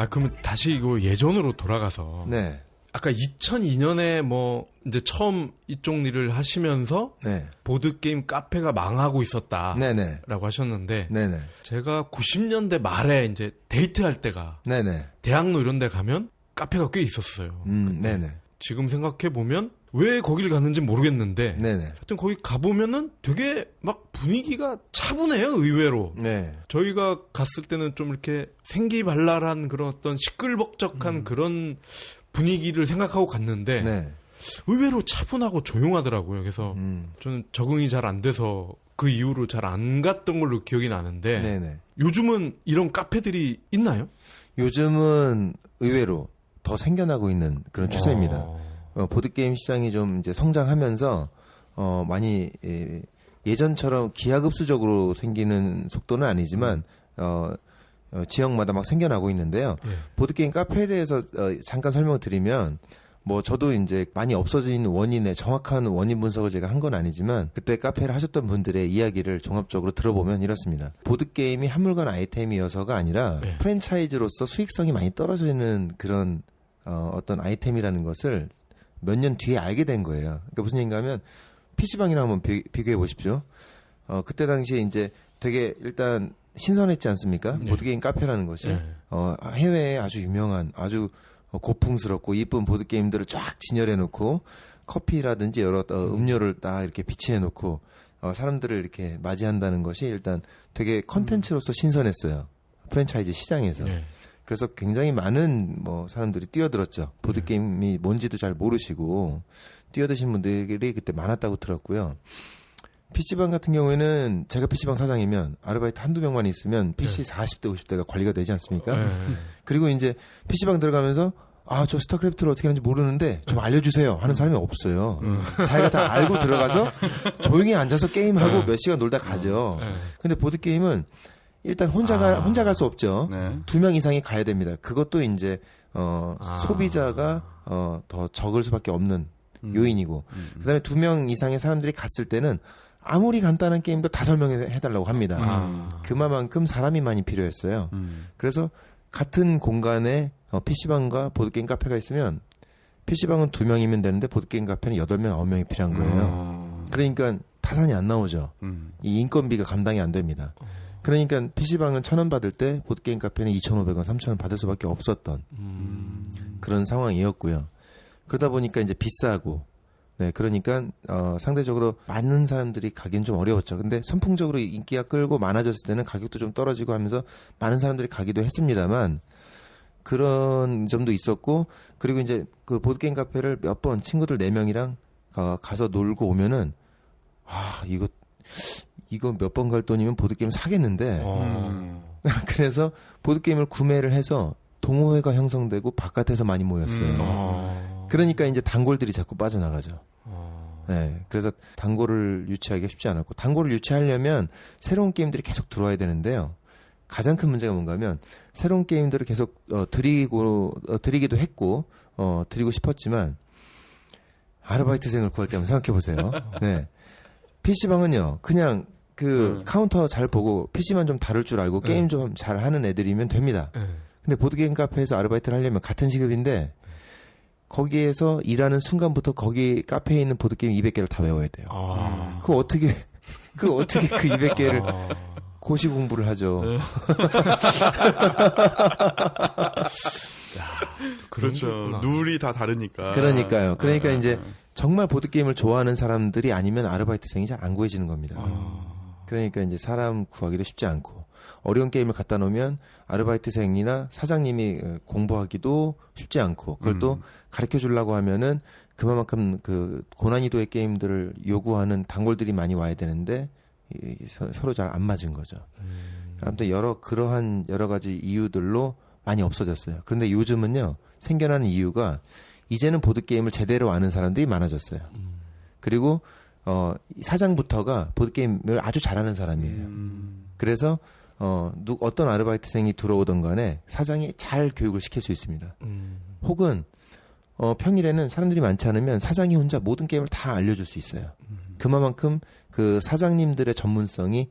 그러면 다시 이거 예전으로 돌아가서. 네. 아까 2002년에 뭐 이제 처음 이쪽 일을 하시면서 네. 보드게임 카페가 망하고 있었다라고 네네. 하셨는데 네네. 제가 90년대 말에 이제 데이트할 때가 네네. 대학로 이런 데 가면 카페가 꽤 있었어요. 네네. 지금 생각해보면 왜 거길 갔는지 모르겠는데 네네. 하여튼 거기 가보면은 되게 막 분위기가 차분해요, 의외로. 네. 저희가 갔을 때는 좀 이렇게 생기발랄한 그런 어떤 시끌벅적한 그런 분위기를 생각하고 갔는데 네. 의외로 차분하고 조용하더라고요. 그래서 저는 적응이 잘 안 돼서 그 이후로 잘 안 갔던 걸로 기억이 나는데 네네. 요즘은 이런 카페들이 있나요? 요즘은 의외로 더 생겨나고 있는 그런 추세입니다. 보드게임 시장이 좀 이제 성장하면서 많이 예전처럼 기하급수적으로 생기는 속도는 아니지만 지역마다 막 생겨나고 있는데요. 보드게임 카페에 대해서 잠깐 설명을 드리면 뭐 저도 이제 많이 없어진 원인의 정확한 원인 분석을 제가 한 건 아니지만 그때 카페를 하셨던 분들의 이야기를 종합적으로 들어보면 이렇습니다. 보드게임이 한물간 아이템이어서가 아니라 프랜차이즈로서 수익성이 많이 떨어지는 그런 어떤 아이템이라는 것을 몇 년 뒤에 알게 된 거예요. 그러니까 무슨 얘기인가 하면 PC방이랑 한번 비교해 보십시오. 그때 당시에 이제 되게 일단 신선했지 않습니까? 보드게임 카페라는 것이. 해외에 아주 유명한 아주 고풍스럽고 이쁜 보드게임들을 쫙 진열해 놓고 커피라든지 여러 음료를 딱 이렇게 비치해 놓고 사람들을 이렇게 맞이한다는 것이 일단 되게 컨텐츠로서 신선했어요. 프랜차이즈 시장에서. 그래서 굉장히 많은 뭐 사람들이 뛰어들었죠. 보드게임이 뭔지도 잘 모르시고 뛰어드신 분들이 그때 많았다고 들었고요. PC방 같은 경우에는 제가 PC방 사장이면 아르바이트 한두 명만 있으면 PC 40대 50대가 관리가 되지 않습니까? 그리고 이제 PC방 들어가면서 저 스타크래프트를 어떻게 하는지 모르는데 좀 알려주세요 하는 사람이 없어요. 자기가 다 알고 들어가서 조용히 앉아서 게임하고 몇 시간 놀다 가죠. 근데 보드게임은 일단 혼자 갈 수 없죠. 네. 2명 이상이 가야 됩니다. 그것도 이제 소비자가 더 적을 수밖에 없는 요인이고 그다음에 2명 이상의 사람들이 갔을 때는 아무리 간단한 게임도 다 설명해달라고 합니다. 그만큼 사람이 많이 필요했어요. 그래서 같은 공간에 PC방과 보드게임 카페가 있으면 PC방은 2명이면 되는데 보드게임 카페는 8명, 9명이 필요한 거예요. 그러니까 타산이 안 나오죠. 이 인건비가 감당이 안 됩니다. 그러니까 PC방은 1,000원 받을 때 보드게임 카페는 2,500원, 3,000원 받을 수밖에 없었던 그런 상황이었고요. 그러다 보니까 이제 비싸고 네, 그러니까 상대적으로 많은 사람들이 가기는 좀 어려웠죠. 근데 선풍적으로 인기가 끌고 많아졌을 때는 가격도 좀 떨어지고 하면서 많은 사람들이 가기도 했습니다만 그런 점도 있었고 그리고 이제 그 보드게임 카페를 몇 번 친구들 4명이랑 가서 놀고 오면은 이거 몇 번 갈 돈이면 보드게임 사겠는데 그래서 보드게임을 구매를 해서 동호회가 형성되고 바깥에서 많이 모였어요. 그러니까 이제 단골들이 자꾸 빠져나가죠. 네, 그래서 단골을 유치하기가 쉽지 않았고 단골을 유치하려면 새로운 게임들이 계속 들어와야 되는데요. 가장 큰 문제가 뭔가 하면 새로운 게임들을 계속 드리기도 했고 드리고 싶었지만 아르바이트생을 구할 때 한번 생각해 보세요. 네. PC방은요. 그냥 카운터 잘 보고 PC만 좀 다룰 줄 알고 게임 좀 잘하는 애들이면 됩니다. 근데 보드게임 카페에서 아르바이트를 하려면 같은 시급인데 거기에서 일하는 순간부터 거기 카페에 있는 보드게임 200개를 다 외워야 돼요. 그거 어떻게 그 200개를 고시 공부를 하죠. 그렇죠. 룰이 다 다르니까. 그러니까요. 그러니까 이제 정말 보드게임을 좋아하는 사람들이 아니면 아르바이트생이 잘 안 구해지는 겁니다. 그러니까 이제 사람 구하기도 쉽지 않고 어려운 게임을 갖다 놓으면 아르바이트생이나 사장님이 공부하기도 쉽지 않고 그걸 또 가르쳐 주려고 하면은 그만큼 그 고난이도의 게임들을 요구하는 단골들이 많이 와야 되는데 서로 잘 안 맞은 거죠. 아무튼 그러한 여러 가지 이유들로 많이 없어졌어요. 그런데 요즘은요 생겨나는 이유가 이제는 보드게임을 제대로 아는 사람들이 많아졌어요. 그리고 사장부터가 보드게임을 아주 잘하는 사람이에요. 그래서 어떤 아르바이트생이 들어오던 간에 사장이 잘 교육을 시킬 수 있습니다. 혹은 평일에는 사람들이 많지 않으면 사장이 혼자 모든 게임을 다 알려줄 수 있어요. 그만큼 그 사장님들의 전문성이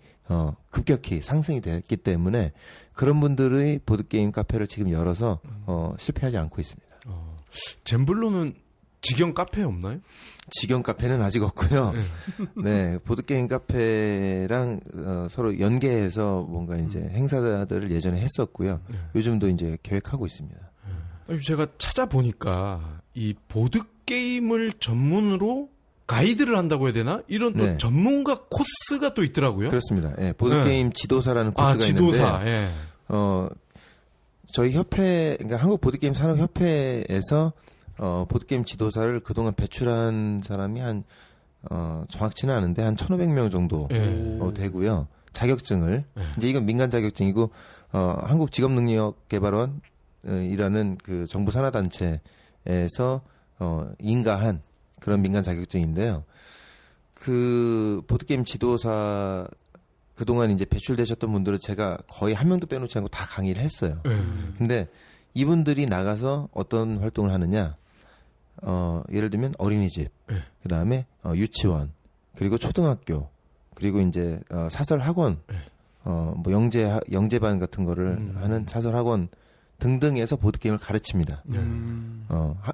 급격히 상승이 됐기 때문에 그런 분들의 보드게임 카페를 지금 열어서 실패하지 않고 있습니다. 젠블로는 직영 카페 없나요? 직영 카페는 아직 없고요. 네, 보드게임 카페랑 서로 연계해서 뭔가 이제 행사들을 예전에 했었고요. 요즘도 이제 계획하고 있습니다. 제가 찾아보니까 이 보드게임을 전문으로 가이드를 한다고 해야 되나? 이런 또 네. 전문가 코스가 또 있더라고요. 그렇습니다. 예, 보드게임 지도사라는 코스가 지도사. 있는데 예. 저희 협회, 그러니까 한국 보드게임 산업협회에서 보드게임 지도사를 그동안 배출한 사람이 정확치는 않은데 한 1,500명 정도 되고요. 자격증을 이제 이건 민간 자격증이고 한국 직업능력개발원이라는 그 정부 산하단체에서 인가한 그런 민간 자격증인데요. 그 보드게임 지도사 그동안 이제 배출되셨던 분들은 제가 거의 한 명도 빼놓지 않고 다 강의를 했어요. 근데 이분들이 나가서 어떤 활동을 하느냐? 예를 들면 어린이집, 그 다음에 유치원, 그리고 초등학교, 그리고 이제 사설 학원, 뭐 영재반 같은 거를 하는 사설 학원 등등에서 보드게임을 가르칩니다.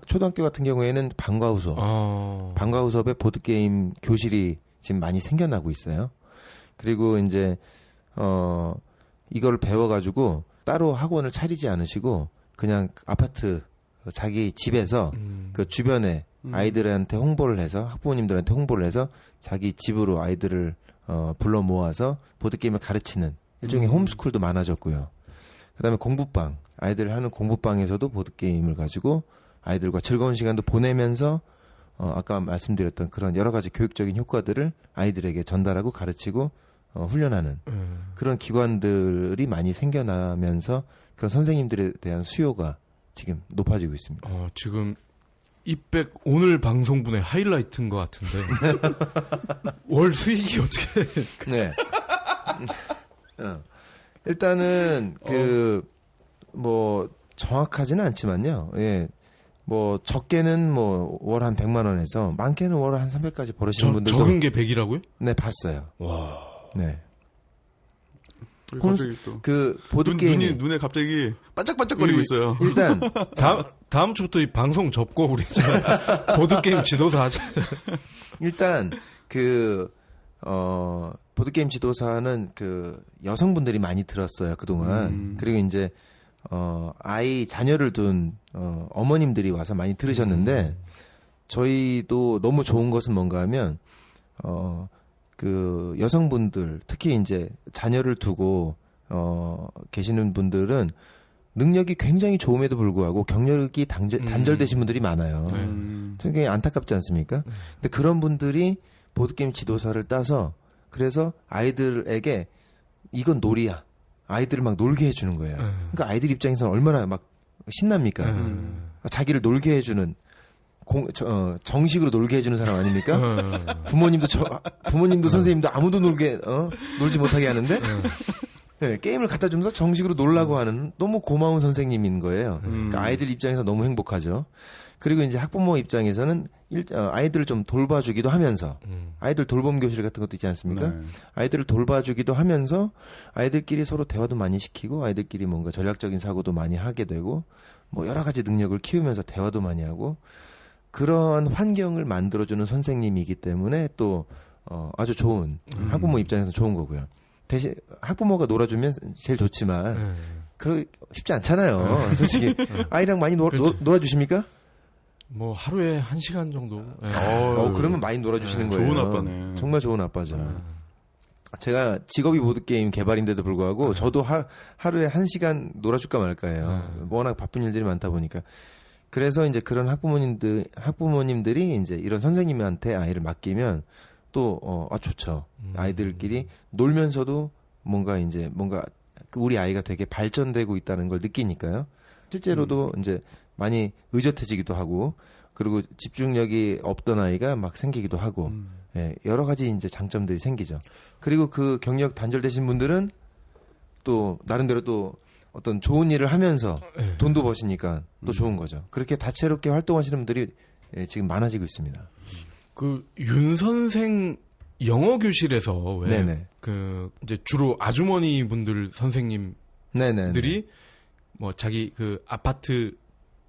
초등학교 같은 경우에는 방과후 수업, 방과후 수업에 보드게임 교실이 지금 많이 생겨나고 있어요. 그리고 이제 이걸 배워가지고 따로 학원을 차리지 않으시고 그냥 아파트 자기 집에서 그 주변에 아이들한테 홍보를 해서 학부모님들한테 홍보를 해서 자기 집으로 아이들을 불러 모아서 보드게임을 가르치는 일종의 홈스쿨도 많아졌고요. 그다음에 공부방, 아이들 하는 공부방에서도 보드게임을 가지고 아이들과 즐거운 시간도 보내면서 아까 말씀드렸던 그런 여러 가지 교육적인 효과들을 아이들에게 전달하고 가르치고 훈련하는 그런 기관들이 많이 생겨나면서 그런 선생님들에 대한 수요가 지금 높아지고 있습니다. 지금 이백 오늘 방송분의 하이라이트인 것 같은데 월 수익이 어떻게? 네. 일단은 뭐 정확하지는 않지만요. 예. 뭐 적게는 뭐 월 한 100만 원에서 많게는 월 한 300까지 벌으시는 분들도 적은 게 100이라고요? 네, 봤어요. 와. 네. 갑자기 또 그 보드게임 눈에 갑자기 반짝반짝거리고 있어요. 일단 다음 주부터 이 방송 접고 우리 보드게임 지도사 하자. 일단 보드게임 지도사는 그 여성분들이 많이 들었어요, 그동안. 그리고 이제 자녀를 둔 어머님들이 와서 많이 들으셨는데 저희도 너무 좋은 것은 뭔가 하면 그 여성분들 특히 이제 자녀를 두고 계시는 분들은 능력이 굉장히 좋음에도 불구하고 경력이 단절되신 분들이 많아요. 굉장히 안타깝지 않습니까? 근데 그런 분들이 보드게임 지도사를 따서 그래서 아이들에게 이건 놀이야. 아이들을 막 놀게 해주는 거예요. 그러니까 아이들 입장에서는 얼마나 막 신납니까? 자기를 놀게 해주는 정식으로 놀게 해주는 사람 아닙니까? 부모님도 선생님도 아무도 놀지 못하게 하는데 네, 게임을 갖다 주면서 정식으로 놀라고 하는 너무 고마운 선생님인 거예요. 그러니까 아이들 입장에서 너무 행복하죠. 그리고 이제 학부모 입장에서는 아이들을 좀 돌봐주기도 하면서 아이들 돌봄 교실 같은 것도 있지 않습니까? 네. 아이들을 돌봐주기도 하면서 아이들끼리 서로 대화도 많이 시키고 아이들끼리 뭔가 전략적인 사고도 많이 하게 되고 뭐 여러 가지 능력을 키우면서 대화도 많이 하고 그러한 환경을 만들어주는 선생님이기 때문에 또 아주 좋은 학부모 입장에서 좋은 거고요. 대신 학부모가 놀아주면 제일 좋지만 쉽지 않잖아요. 솔직히 아이랑 많이 놀아주십니까? 뭐 하루에 1시간 정도. 그러면 많이 놀아주시는 거예요. 좋은 아빠네. 정말 좋은 아빠죠. 제가 직업이 보드게임 개발인데도 불구하고 저도 하루에 1시간 놀아줄까 말까예요. 워낙 바쁜 일들이 많다 보니까. 그래서 이제 그런 학부모님들이 이제 이런 선생님한테 아이를 맡기면 또 좋죠. 아이들끼리 놀면서도 뭔가 우리 아이가 되게 발전되고 있다는 걸 느끼니까요. 실제로도 이제 많이 의젓해지기도 하고 그리고 집중력이 없던 아이가 막 생기기도 하고 예, 여러 가지 이제 장점들이 생기죠. 그리고 그 경력 단절되신 분들은 또 나름대로 또 어떤 좋은 일을 하면서 돈도 버시니까 또 좋은 거죠. 그렇게 다채롭게 활동하시는 분들이 지금 많아지고 있습니다. 그 윤 선생 영어 교실에서 왜 네네. 그 이제 주로 아주머니 분들 선생님들이 네네. 뭐 자기 그 아파트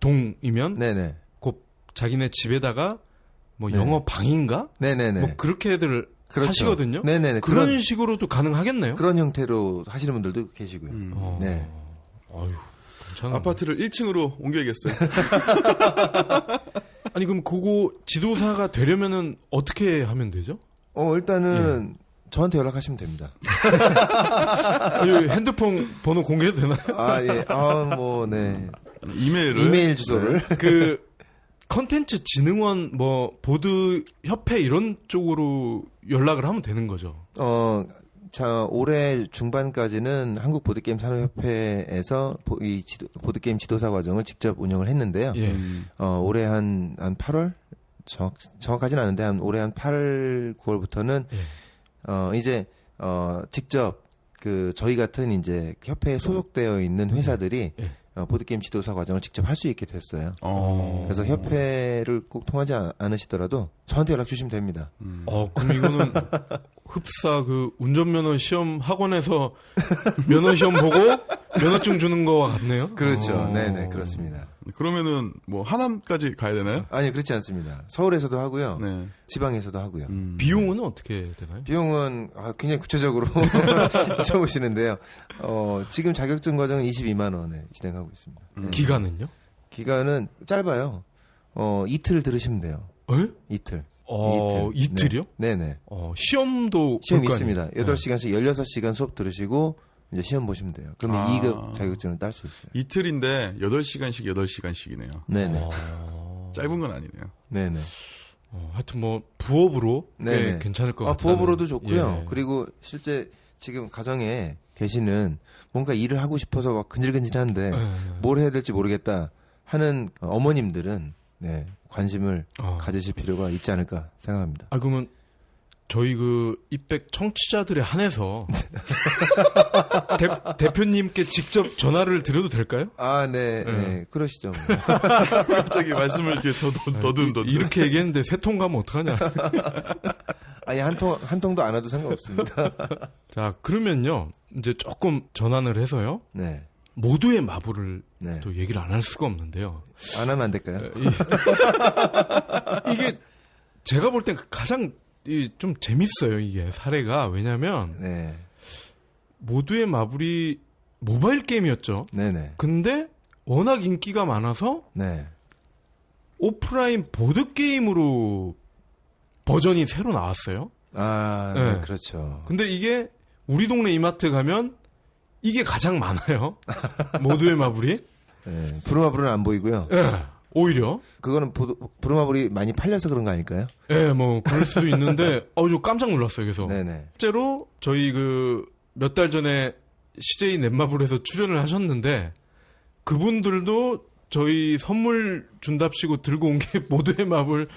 동이면 네네. 곧 자기네 집에다가 뭐 네. 영어 방인가? 네네네. 뭐 그렇게들 그렇죠. 하시거든요. 네네네. 그런 식으로도 가능하겠네요. 그런 형태로 하시는 분들도 계시고요. 네. 아유, 괜찮아. 아파트를 1층으로 옮겨야겠어요. 아니 그럼 그거 지도사가 되려면은 어떻게 하면 되죠? 일단은 저한테 연락하시면 됩니다. 아니, 핸드폰 번호 공개해도 되나요? 아, 예. 네. 이메일을. 이메일 주소를. 그 컨텐츠 진흥원 뭐 보드 협회 이런 쪽으로 연락을 하면 되는 거죠. 올해 중반까지는 한국 보드게임 산업협회에서 이 보드게임 지도사 과정을 직접 운영을 했는데요. 예. 올해 한 8월? 정확하진 않은데, 올해 한 8, 9월부터는, 이제, 직접, 저희 같은 이제 협회에 소속되어 있는 회사들이, 보드게임 지도사 과정을 직접 할 수 있게 됐어요. 그래서 협회를 꼭 통하지 않으시더라도 저한테 연락 주시면 됩니다. 그럼 이거는 흡사 그 운전면허 시험 학원에서 면허 시험 보고 면허증 주는 거와 같네요. 그렇죠. 네네, 그렇습니다. 그러면은 뭐 하남까지 가야 되나요? 아니, 그렇지 않습니다. 서울에서도 하고요. 네. 지방에서도 하고요. 비용은 어떻게 되나요? 비용은 굉장히 구체적으로 적으시는데요. 지금 자격증 과정은 22만 원에 진행하고 있습니다. 기간은요? 기간은 짧아요. 이틀 들으시면 돼요. 에? 이틀. 이틀이요? 네네. 시험도 시험 볼 거 있습니다. 아니에요? 8시간씩 16시간 수업 들으시고 이제 시험 보시면 돼요. 그러면 2급 자격증을 딸 수 있어요. 이틀인데 8시간씩 8시간씩이네요. 네네. 짧은 건 아니네요. 네네. 하여튼 뭐 부업으로 꽤 네네. 괜찮을 것 같아요. 부업으로도 좋고요. 예. 그리고 실제 지금 가정에 계시는 뭔가 일을 하고 싶어서 막 근질근질한데 뭘 해야 될지 모르겠다 하는 어머님들은 관심을 가지실 필요가 있지 않을까 생각합니다. 그러면 저희 그 이백 청취자들에 한해서 대표님께 직접 전화를 드려도 될까요? 네. 그러시죠. 갑자기 말씀을 이렇게 더듬. 이렇게 얘기했는데 세 통 가면 어떡하냐. 아니, 한 통도 안 와도 상관없습니다. 자, 그러면요. 이제 조금 전환을 해서요. 네. 모두의 마블을 네. 또 얘기를 안 할 수가 없는데요. 안 하면 안 될까요? 이게 제가 볼 땐 가장 좀 재밌어요, 이게 사례가. 왜냐면 네. 모두의 마블이 모바일 게임이었죠. 네네. 근데 워낙 인기가 많아서 네. 오프라인 보드 게임으로 버전이 새로 나왔어요. 네. 그렇죠. 근데 이게 우리 동네 이마트 가면 이게 가장 많아요. 모두의 마블이. 네. 부루마블은 안 보이고요. 오히려. 그거는 부루마블이 많이 팔려서 그런 거 아닐까요? 뭐 그럴 수도 있는데 저 깜짝 놀랐어요. 그래서 네네. 실제로 저희 몇 달 전에 CJ 넷마블에서 출연을 하셨는데 그분들도 저희 선물 준답시고 들고 온 게 모두의 마블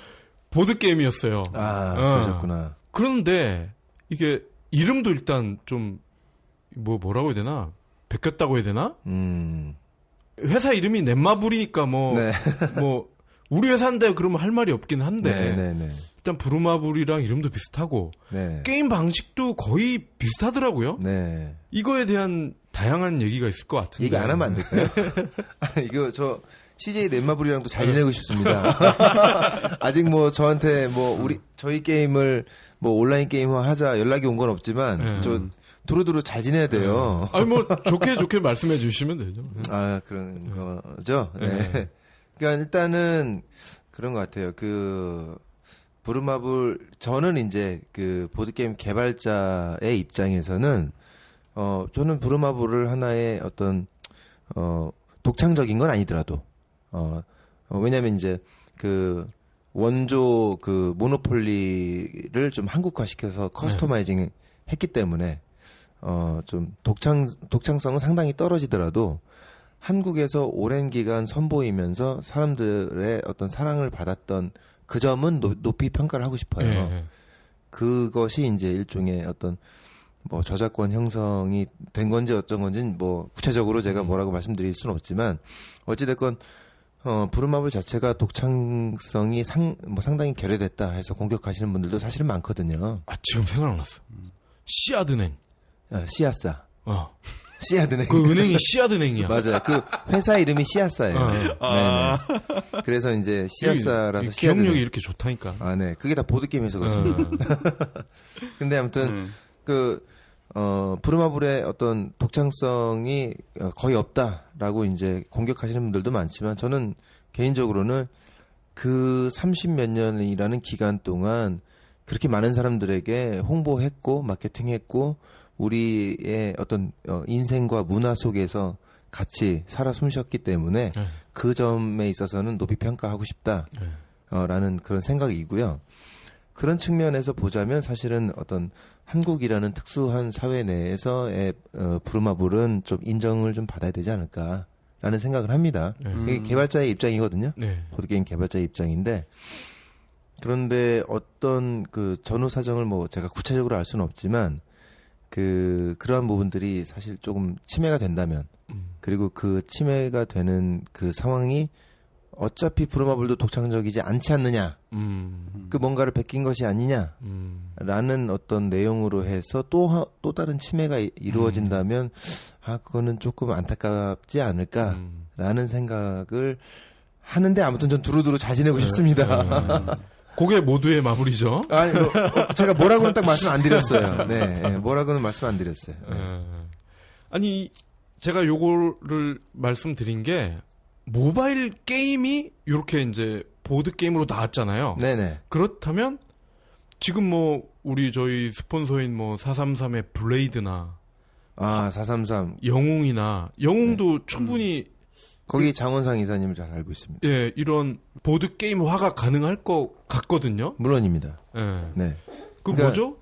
보드 게임이었어요. 그러셨구나. 그런데 이게 이름도 일단 좀 뭐라고 해야 되나? 베꼈다고 해야 되나? 회사 이름이 넷마블이니까 뭐 우리 회사인데 그러면 할 말이 없긴 한데 네네네. 일단 부루마블이랑 이름도 비슷하고 네. 게임 방식도 거의 비슷하더라고요. 네. 이거에 대한 다양한 얘기가 있을 것 같은데 얘기 안 하면 안 될까요? 이거 저 CJ 넷마블이랑도 잘 지내고 싶습니다. 아직 뭐 저한테 저희 게임을 온라인 게임화 하자 연락이 온 건 없지만 저 두루두루 잘 지내야 돼요. 좋게 말씀해 주시면 되죠. 그런 거죠. 네. 그러니까 일단은 그런 것 같아요. 부루마블 저는 이제 보드게임 개발자의 입장에서는 저는 부루마블을 하나의 어떤 독창적인 건 아니더라도 왜냐면 이제 원조 모노폴리를 좀 한국화시켜서 커스터마이징 했기 때문에 좀 독창성은 상당히 떨어지더라도 한국에서 오랜 기간 선보이면서 사람들의 어떤 사랑을 받았던 그 점은 높이 평가를 하고 싶어요. 그것이 이제 일종의 어떤 저작권 형성이 된 건지 어떤 건지 구체적으로 제가 뭐라고 말씀드릴 수는 없지만 어찌됐건 브루마블 자체가 독창성이 상당히 결여됐다 해서 공격하시는 분들도 사실은 많거든요. 아, 지금 생각났어. 씨앗은행. 씨앗사. 어. 씨앗은행. 그 은행이 씨앗은행이야. 맞아요. 그 회사 이름이 씨앗사예요. 네네. 그래서 이제 씨앗사라서 기억력이 이렇게 좋다니까. 아, 네. 그게 다 보드게임에서 그렇습니다. 근데 아무튼, 브루마블의 어떤 독창성이 거의 없다라고 이제 공격하시는 분들도 많지만 저는 개인적으로는 그 30몇 년이라는 기간 동안 그렇게 많은 사람들에게 홍보했고 마케팅했고 우리의 어떤 인생과 문화 속에서 같이 살아 숨쉬었기 때문에 그 점에 있어서는 높이 평가하고 싶다라는 그런 생각이고요. 그런 측면에서 보자면 사실은 어떤 한국이라는 특수한 사회 내에서의 브루마블은 좀 인정을 좀 받아야 되지 않을까라는 생각을 합니다. 이게 개발자의 입장이거든요. 네. 보드게임 개발자의 입장인데 그런데 어떤 그 전후 사정을 뭐 제가 구체적으로 알 수는 없지만 그러한 부분들이 사실 조금 침해가 된다면 그리고 그 침해가 되는 그 상황이 어차피 브루마블도 독창적이지 않지 않느냐 그 뭔가를 베낀 것이 아니냐라는 어떤 내용으로 해서 또 다른 침해가 이루어진다면 그거는 조금 안타깝지 않을까라는 생각을 하는데 아무튼 전 두루두루 잘 지내고 싶습니다. 그게 모두의 마무리죠. 아니, 제가 뭐라고는 딱 말씀 안 드렸어요. 네, 뭐라고는 말씀 안 드렸어요. 아니, 제가 요거를 말씀드린 게, 모바일 게임이 이렇게 이제 보드게임으로 나왔잖아요. 네네. 그렇다면, 지금 뭐, 저희 스폰서인 뭐, 433의 블레이드나, 433. 영웅도 충분히, 거기 장원상 이사님을 잘 알고 있습니다. 예, 이런 보드게임화가 가능할 것 같거든요. 물론입니다. 예. 네. 그러니까, 뭐죠?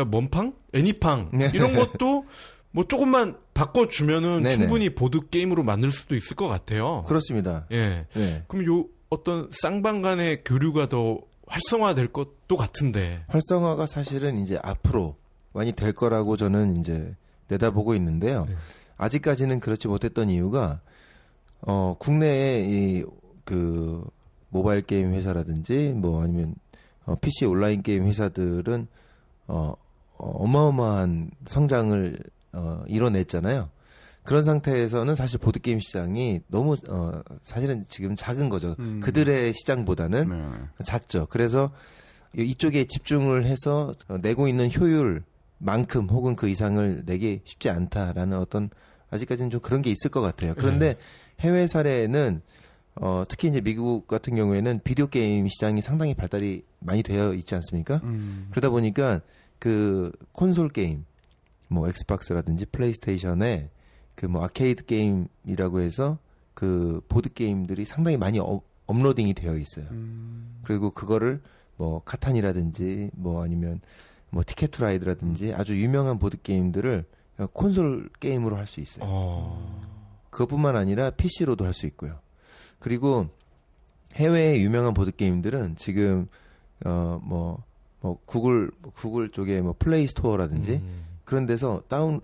먼팡? 애니팡? 네. 이런 것도 뭐 조금만 바꿔주면은 네네. 충분히 보드게임으로 만들 수도 있을 것 같아요. 그렇습니다. 예. 네. 그럼 어떤 쌍방 간의 교류가 더 활성화될 것도 같은데. 활성화가 사실은 이제 앞으로 많이 될 거라고 저는 이제 내다보고 있는데요. 네. 아직까지는 그렇지 못했던 이유가, 국내에 모바일 게임 회사라든지 뭐 아니면 PC 온라인 게임 회사들은 어마어마한 성장을 이뤄냈잖아요. 그런 상태에서는 사실 보드게임 시장이 너무 사실은 지금 작은 거죠. 그들의 시장보다는 작죠. 그래서 이쪽에 집중을 해서 내고 있는 효율만큼 혹은 그 이상을 내기 쉽지 않다라는 어떤 아직까지는 좀 그런 게 있을 것 같아요. 그런데 해외 사례는 특히 이제 미국 같은 경우에는 비디오 게임 시장이 상당히 발달이 많이 되어 있지 않습니까? 그러다 보니까 그 콘솔 게임, 뭐 엑스박스라든지 플레이스테이션에 그 뭐 아케이드 게임이라고 해서 그 보드 게임들이 상당히 많이 업로딩이 되어 있어요. 그리고 그거를 뭐 카탄이라든지 뭐 아니면 뭐 티켓 투 라이드라든지 아주 유명한 보드 게임들을 콘솔 게임으로 할 수 있어요. 그것뿐만 아니라 PC로도 할 수 있고요. 그리고 해외의 유명한 보드 게임들은 지금 구글 쪽에 뭐 플레이 스토어라든지 그런 데서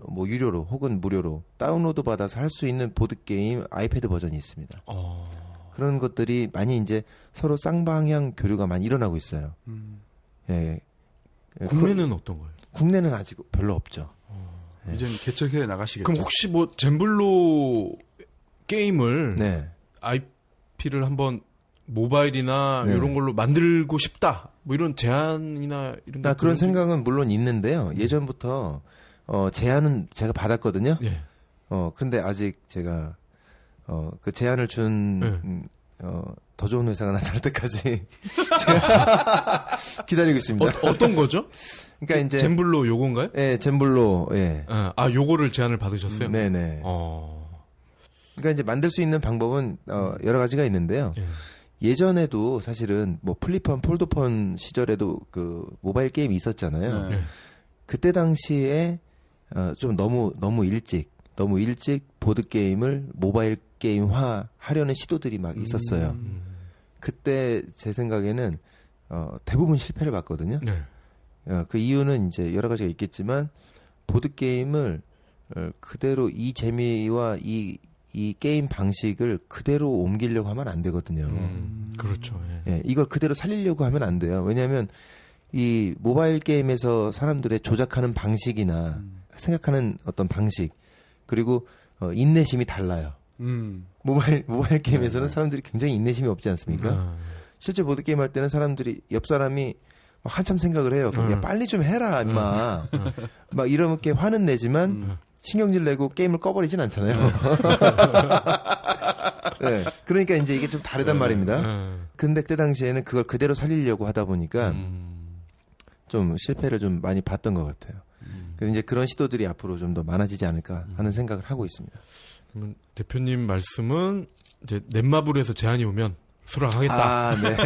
뭐 유료로 혹은 무료로 다운로드 받아서 할 수 있는 보드 게임 아이패드 버전이 있습니다. 그런 것들이 많이 이제 서로 쌍방향 교류가 많이 일어나고 있어요. 예. 국내는 어떤 거예요? 국내는 아직 별로 없죠. 네. 이제는 개척해 나가시겠죠. 그럼 혹시 뭐 젠블로 게임을 IP를 한번 모바일이나 이런 걸로 만들고 싶다. 뭐 이런 제안이나 이런 그런 생각은 물론 있는데요. 예전부터 제안은 제가 받았거든요. 예. 근데 아직 제가 그 제안을 준 더 좋은 회사가 나타날 때까지 제가 기다리고 있습니다. 어떤 거죠? 그러니까 이제 젠블로 요건가요? 예, 젠블로. 예. 요거를 제안을 받으셨어요? 네네. 그러니까 이제 만들 수 있는 방법은 여러 가지가 있는데요. 예전에도 사실은 뭐 플립폰, 폴더폰 시절에도 그 모바일 게임이 있었잖아요. 그때 당시에 좀 너무 일찍 보드 게임을 모바일 게임화 하려는 시도들이 막 있었어요. 그때 제 생각에는 대부분 실패를 봤거든요. 그 이유는 이제 여러 가지가 있겠지만 보드 게임을 그대로 이 재미와 이 이 게임 방식을 그대로 옮기려고 하면 안 되거든요. 그렇죠. 예. 예, 이걸 그대로 살리려고 하면 안 돼요. 왜냐하면 이 모바일 게임에서 사람들의 조작하는 방식이나 생각하는 어떤 방식 그리고 인내심이 달라요. 모바일 게임에서는 사람들이 굉장히 인내심이 없지 않습니까? 실제 보드 게임 할 때는 사람들이 옆 사람이 한참 생각을 해요. 야, 빨리 좀 해라, 임마. 막 이렇게 화는 내지만 신경질 내고 게임을 꺼버리진 않잖아요. 네, 그러니까 이제 이게 좀 다르단 말입니다. 근데 그때 당시에는 그걸 그대로 살리려고 하다 보니까 좀 실패를 좀 많이 봤던 것 같아요. 그래서 이제 그런 시도들이 앞으로 좀 더 많아지지 않을까 하는 생각을 하고 있습니다. 그러면 대표님 말씀은 이제 넷마블에서 제안이 오면 수락하겠다. 아, 네.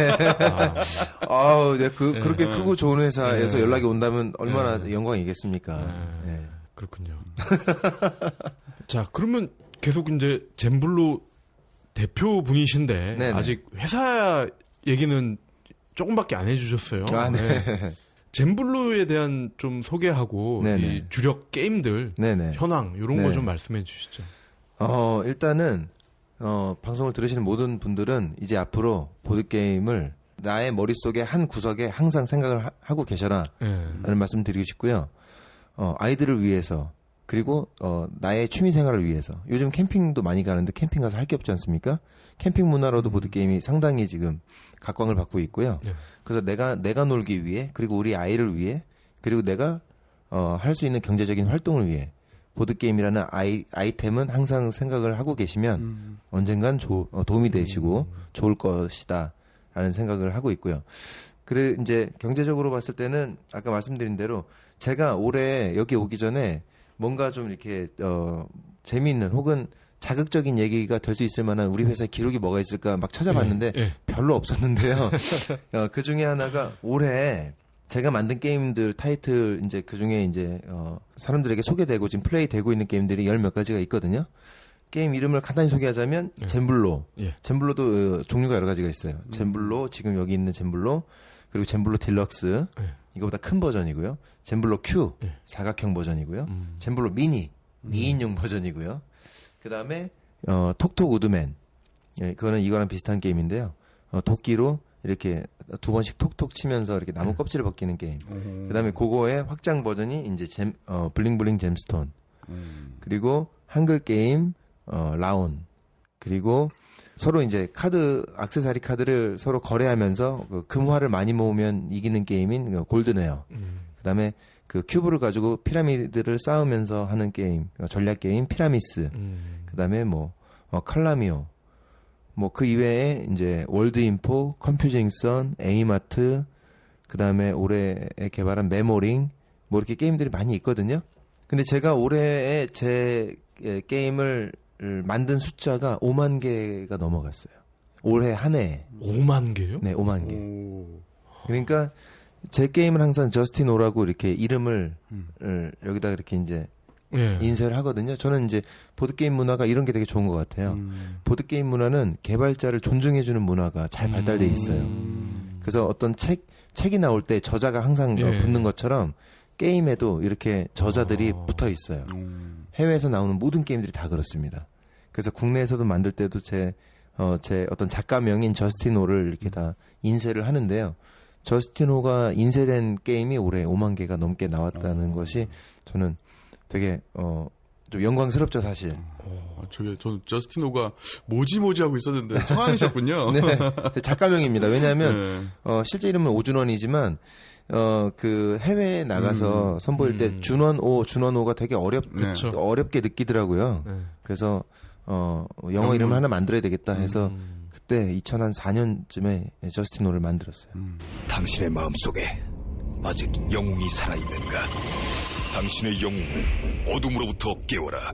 네, 그렇게 크고 좋은 회사에서 연락이 온다면 얼마나 영광이겠습니까? 네. 그렇군요. 자, 그러면 계속 이제 젠블로 대표분이신데 네네. 아직 회사 얘기는 조금밖에 안 해주셨어요. 아, 네. 젠블로에 대한 좀 소개하고 네네. 이 주력 게임들, 네네. 현황 이런 네. 거 좀 말씀해 주시죠. 일단은 방송을 들으시는 모든 분들은 이제 앞으로 보드게임을 나의 머릿속에 한 구석에 항상 생각을 하고 계셔라 라는 말씀 드리고 싶고요. 아이들을 위해서 그리고 나의 취미 생활을 위해서 요즘 캠핑도 많이 가는데 캠핑 가서 할 게 없지 않습니까? 캠핑 문화로도 보드게임이 상당히 지금 각광을 받고 있고요. 네. 그래서 내가 놀기 위해 그리고 우리 아이를 위해 그리고 내가 할 수 있는 경제적인 활동을 위해 보드게임이라는 아이템은 항상 생각을 하고 계시면 언젠간 도움이 되시고 좋을 것이다 라는 생각을 하고 있고요. 그래 이제 경제적으로 봤을 때는 아까 말씀드린 대로 제가 올해 여기 오기 전에 뭔가 좀 이렇게 재미있는 혹은 자극적인 얘기가 될 수 있을 만한 우리 회사의 기록이 뭐가 있을까 막 찾아봤는데 별로 없었는데요. 그 중에 하나가 올해 제가 만든 게임들 타이틀 이제 그 중에 이제 사람들에게 소개되고 지금 플레이되고 있는 게임들이 열 몇 가지가 있거든요. 게임 이름을 간단히 소개하자면 젠블로. 젠블로도 종류가 여러 가지가 있어요. 젠블로 지금 여기 있는 젠블로 그리고 젠블로 딜럭스 이거보다 큰 버전이고요. 젠블로 Q 사각형 버전이고요. 젠블로 미니 2인용 버전이고요. 그 다음에 톡톡 우드맨 그거는 이거랑 비슷한 게임인데요. 도끼로 이렇게 두 번씩 톡톡 치면서 이렇게 나무 껍질을 벗기는 게임. 그다음에 그거의 확장 버전이 이제 블링블링 잼스톤. 그리고 한글 게임 라온. 그리고 서로 이제 액세서리 카드를 서로 거래하면서 그 금화를 많이 모으면 이기는 게임인 골든웨어. 그다음에 그 큐브를 가지고 피라미드를 쌓으면서 하는 게임, 전략 게임 피라미스. 그다음에 칼라미오. 그 이외에 이제 월드인포, 컴퓨징선, 에이마트, 그 다음에 올해 개발한 메모링, 이렇게 게임들이 많이 있거든요. 근데 제가 올해에 제 게임을 만든 숫자가 5만 개가 넘어갔어요. 올해 한 해에. 5만 개요? 네, 5만 개. 그러니까 제 게임은 항상 저스틴 오라고 이렇게 이름을 여기다 이렇게 이제 인쇄를 하거든요. 저는 이제 보드게임 문화가 이런 게 되게 좋은 것 같아요. 보드게임 문화는 개발자를 존중해주는 문화가 잘 발달돼 있어요. 그래서 어떤 책이 나올 때 저자가 항상 붙는 것처럼 게임에도 이렇게 저자들이 붙어 있어요. 해외에서 나오는 모든 게임들이 다 그렇습니다. 그래서 국내에서도 만들 때도 제 어떤 작가명인 저스틴 오를 이렇게 다 인쇄를 하는데요. 저스틴 오가 인쇄된 게임이 올해 5만 개가 넘게 나왔다는 것이 저는 되게 좀 영광스럽죠, 사실. 저는 저스틴 오가 뭐지 하고 있었는데 성함이셨군요. 네, 작가명입니다. 왜냐하면 실제 이름은 오준원이지만 그 해외에 나가서 선보일 때 준원오가 되게 어렵게 느끼더라고요. 그래서 영어 이름을 하나 만들어야 되겠다 해서 그때 2004년쯤에 저스틴 오를 만들었어요. 당신의 마음속에 아직 영웅이 살아있는가? 당신의 영웅을 어둠으로부터 깨워라.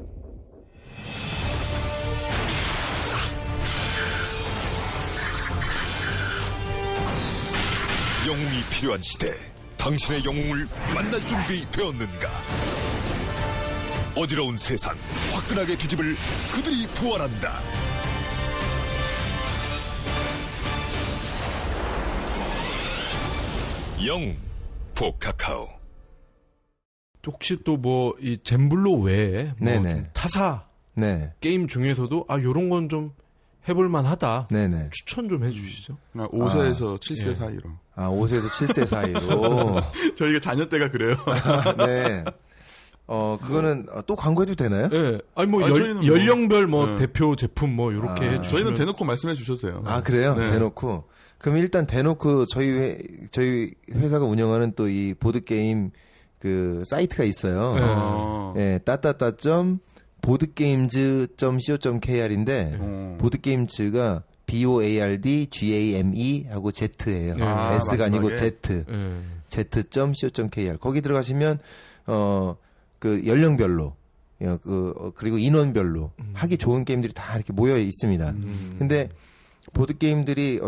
영웅이 필요한 시대, 당신의 영웅을 만날 준비 되었는가? 어지러운 세상, 화끈하게 뒤집을 그들이 부활한다. 영웅, 포카카오. 혹시 또 이 젠블로 외에 네네. 좀 타사 네. 게임 중에서도 요런 건 좀 해볼만 하다. 네네. 추천 좀 해주시죠. 5세에서 7세 예. 사이로. 5세에서 7세 사이로. 저희가 자녀 때가 그래요. 네. 그거는 또 광고해도 되나요? 네. 아니 뭐 저희는 뭐, 연령별 뭐 네. 대표 제품 뭐 요렇게 해주시면. 저희는 대놓고 말씀해 주셔도 돼요. 그래요? 네. 대놓고. 그럼 일단 대놓고 저희 회사가 운영하는 또 이 보드게임 그 사이트가 있어요. 예, boardgames.co.kr인데 보드게임즈가 BOARD GAME 하고 Z예요. S가 아니고 Z. Z.co.kr. 거기 들어가시면 그 연령별로 그리고 인원별로 하기 좋은 게임들이 다 이렇게 모여 있습니다. 근데 보드 게임들이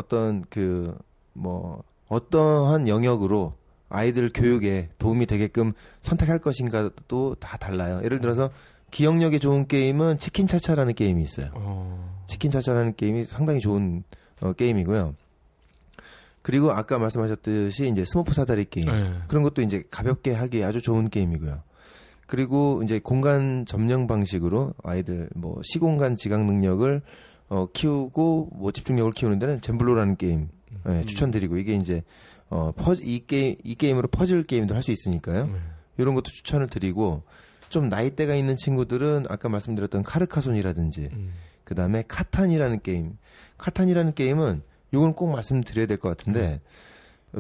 어떠한 영역으로 아이들 교육에 도움이 되게끔 선택할 것인가도 다 달라요. 예를 들어서 기억력이 좋은 게임은 치킨 차차라는 게임이 있어요. 치킨 차차라는 게임이 상당히 좋은 게임이고요. 그리고 아까 말씀하셨듯이 이제 스머프 사다리 게임 그런 것도 이제 가볍게 하기에 아주 좋은 게임이고요. 그리고 이제 공간 점령 방식으로 아이들 뭐 시공간 지각 능력을 키우고 뭐 집중력을 키우는 데는 잼블로라는 게임 추천드리고 이게 이제 이 게임으로 퍼즐 게임도 할 수 있으니까요. 이런 것도 추천을 드리고 좀 나이대가 있는 친구들은 아까 말씀드렸던 카르카손이라든지 그다음에 카탄이라는 게임. 카탄이라는 게임은 이건 꼭 말씀드려야 될 것 같은데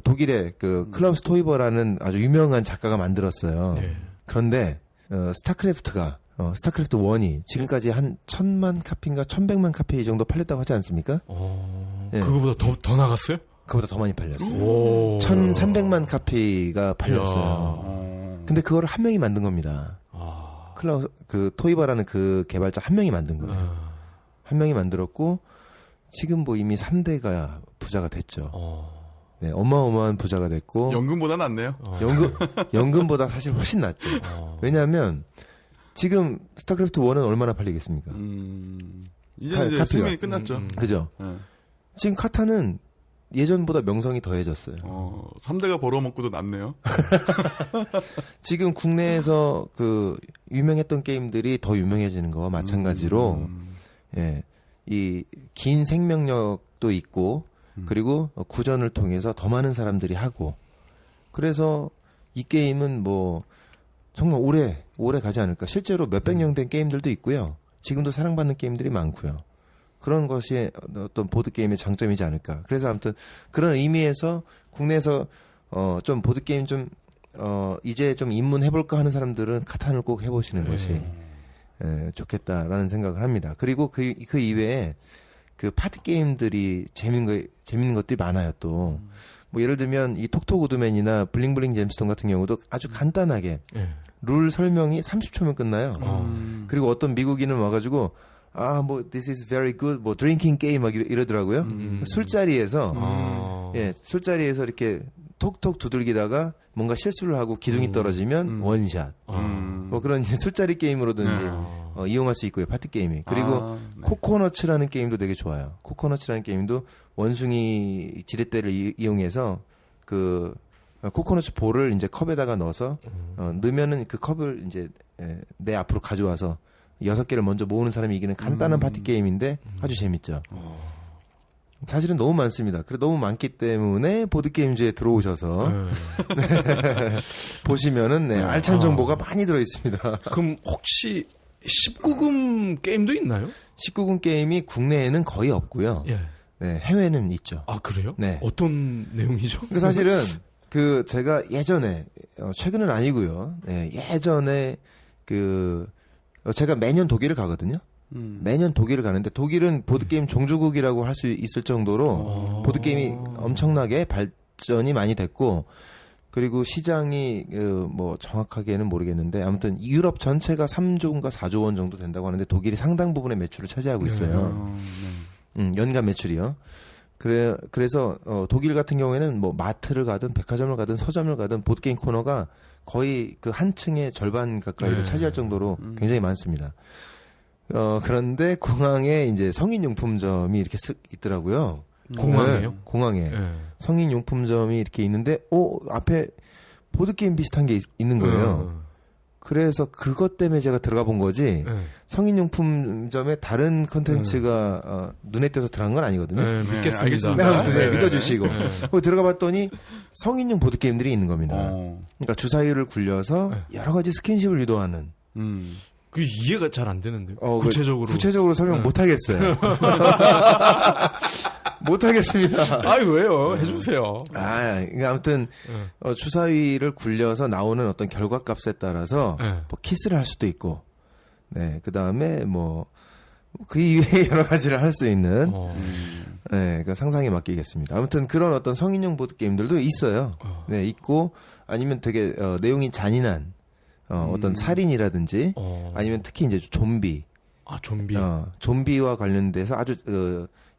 독일의 그 클라우스 토이버라는 아주 유명한 작가가 만들었어요. 그런데 스타크래프트가 스타크래프트 1이 지금까지 한 1000만 카피인가 1100만 카피 정도 팔렸다고 하지 않습니까? 예. 그거보다 더 나갔어요? 그거보다 더 많이 팔렸어요. 1300만 카피가 팔렸어요. 근데 그거를 한 명이 만든 겁니다. 그 토이버라는 그 개발자 한 명이 만든 거예요. 한 명이 만들었고 지금 뭐 이미 3대가 부자가 됐죠. 네, 어마어마한 부자가 됐고 연금보다 낫네요. 연금보다 사실 훨씬 낫죠. 왜냐하면 지금 스타크래프트 1은 얼마나 팔리겠습니까? 이제 생명이 끝났죠. 그죠? 지금 카타는 예전보다 명성이 더해졌어요. 3대가 벌어먹고도 남네요. 지금 국내에서 그 유명했던 게임들이 더 유명해지는 거와 마찬가지로 예, 이 긴 생명력도 있고 그리고 구전을 통해서 더 많은 사람들이 하고 그래서 이 게임은 뭐 정말 오래 가지 않을까. 실제로 몇백 년 된 게임들도 있고요. 지금도 사랑받는 게임들이 많고요. 그런 것이 어떤 보드게임의 장점이지 않을까. 그래서 아무튼 그런 의미에서 국내에서 좀 보드게임 좀 이제 좀 입문해볼까 하는 사람들은 카탄을 꼭 해보시는 것이 좋겠다라는 생각을 합니다. 그리고 그 이외에 그 파티 게임들이 재밌는 것들이 많아요 또. 뭐 예를 들면 이 톡톡 우드맨이나 블링블링 잼스톤 같은 경우도 아주 간단하게 룰 설명이 30초면 끝나요. 그리고 어떤 미국인은 와가지고 뭐 this is very good 뭐 드링킹 게임 막 이러더라고요. 술자리에서 술자리에서 이렇게 톡톡 두들기다가 뭔가 실수를 하고 기둥이 떨어지면 원샷. 뭐 그런 술자리 게임으로든지 이용할 수 있고요. 파티 게임이. 그리고 코코너츠라는 게임도 되게 좋아요. 코코너츠라는 게임도 원숭이 지렛대를 이용해서 그 코코너츠 볼을 이제 컵에다가 넣어서 넣으면은 그 컵을 이제 내 앞으로 가져와서 6개를 먼저 모으는 사람이 이기는 간단한 파티 게임인데 아주 재밌죠. 사실은 너무 많습니다. 그래 너무 많기 때문에 보드게임즈에 들어오셔서 보시면은 알찬 정보가 많이 들어 있습니다. 그럼 혹시 19금 게임도 있나요? 19금 게임이 국내에는 거의 없고요. 네, 해외는 있죠. 아, 그래요? 네. 어떤 내용이죠? 사실은 제가 예전에 최근은 아니고요. 네, 예전에 제가 매년 독일을 가거든요. 매년 독일을 가는데 독일은 보드게임 종주국이라고 할 수 있을 정도로 보드게임이 엄청나게 발전이 많이 됐고 그리고 시장이 뭐 정확하게는 모르겠는데 아무튼 유럽 전체가 3조인가 4조 원 정도 된다고 하는데 독일이 상당 부분의 매출을 차지하고 있어요. 연간 매출이요. 그래서 독일 같은 경우에는 뭐 마트를 가든 백화점을 가든 서점을 가든 보드게임 코너가 거의 그 한 층의 절반 가까이를 차지할 정도로 굉장히 많습니다. 그런데 공항에 이제 성인용품점이 이렇게 쓱 있더라고요. 공항에요? 네, 공항에. 성인용품점이 이렇게 있는데, 앞에 보드게임 비슷한 게 있는 거예요. 그래서 그것 때문에 제가 들어가 본 거지 네. 성인용품점에 다른 콘텐츠가 눈에 띄어서 들어간 건 아니거든요. 네, 믿겠습니다. 알겠습니다. 아무튼 네, 믿어주시고 네. 거기 들어가 봤더니 성인용 보드 게임들이 있는 겁니다. 어. 그러니까 주사위를 굴려서 여러 가지 스킨십을 유도하는. 그 이해가 잘 안 되는데 구체적으로 구체적으로 설명 못 하겠어요. 못 하겠습니다. 아이 왜요? 해주세요. 그러니까 아무튼 주사위를 굴려서 나오는 어떤 결과값에 따라서 네. 뭐 키스를 할 수도 있고, 네, 그 다음에 뭐 그 이외에 여러 가지를 할 수 있는, 네, 그 상상에 맡기겠습니다. 아무튼 그런 어떤 성인용 보드 게임들도 있어요. 네, 있고 아니면 되게 내용이 잔인한 어떤 살인이라든지 아니면 특히 이제 좀비. 좀비. 좀비와 관련돼서 아주